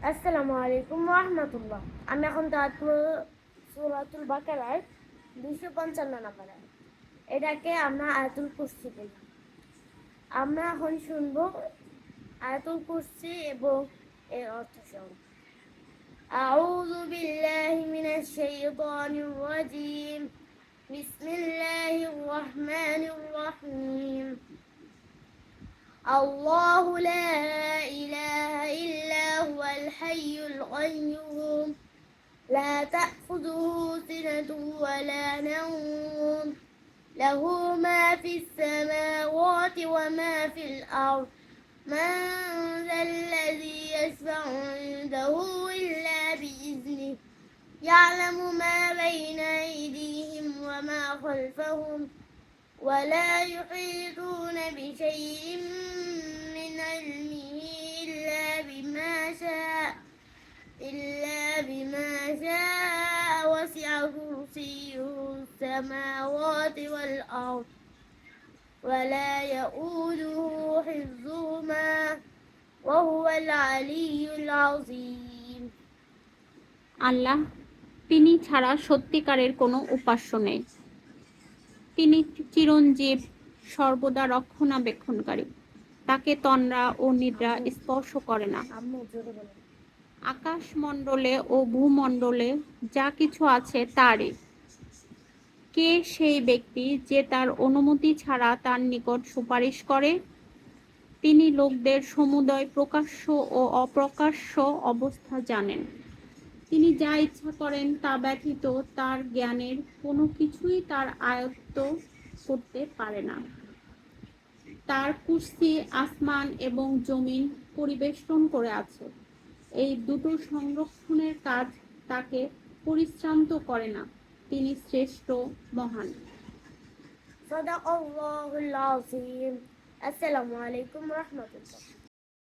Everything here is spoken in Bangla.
আসসালামু আলাইকুম ওয়া রাহমাতুল্লাহ। আমি এখন সূরাতুল বাকারার 255 নম্বর আয়াত। এটাকে আমরা আয়াতুল কুরসি বলি। আমরা এখন শুনবো আয়াতুল কুরসি এবং এর অর্থ সহ। আউযু বিল্লাহি মিনাশ শাইতানির রাজীম। বিসমিল্লাহির রহমানির রহিম। الله لا إله إلا هو الحي القيوم لا تأخذه سنة ولا نوم له ما في السماوات وما في الأرض من ذا الذي يشفع عنده إلا بإذنه يعلم ما بين أيديهم وما خلفهم ولا يحيطون بشيء من علمه إلا بما شاء وسع كرسيه السماوات والأرض ولا يؤوده حفظهما وهو العلي العظيم। আল্লাহ তিনি ছাড়া সত্যিকারের কোনো উপাস্য নেই। তিনি চিরঞ্জীব, সর্বদা রক্ষণাবেক্ষণকারী। তাকে তন্দ্রা ও নিদ্রা স্পর্শ করে না। আকাশমণ্ডলে ও ভূমণ্ডলে যা কিছু আছে তারই। কে সেই ব্যক্তি যে তার অনুমতি ছাড়া তার নিকট সুপারিশ করে? তিনি লোকদের সমুদয় প্রকাশ্য ও অপ্রকাশ্য অবস্থা জানেন। তিনি যা ইচ্ছা করেন তা ব্যতীত তার জ্ঞানের কোনো কিছুই তার আয়ত্ত করতে পারে না। তার কুরসি আসমান এবং জমিন পরিবেষ্টন করে আছে। এই দুটো সংরক্ষণের কাজ তাকে পরিশ্রান্ত করে না। তিনি শ্রেষ্ঠ, মহান। সাদাকাল্লাহুল আযীম। আসসালামু আলাইকুম ওয়া রাহমাতুল্লাহ।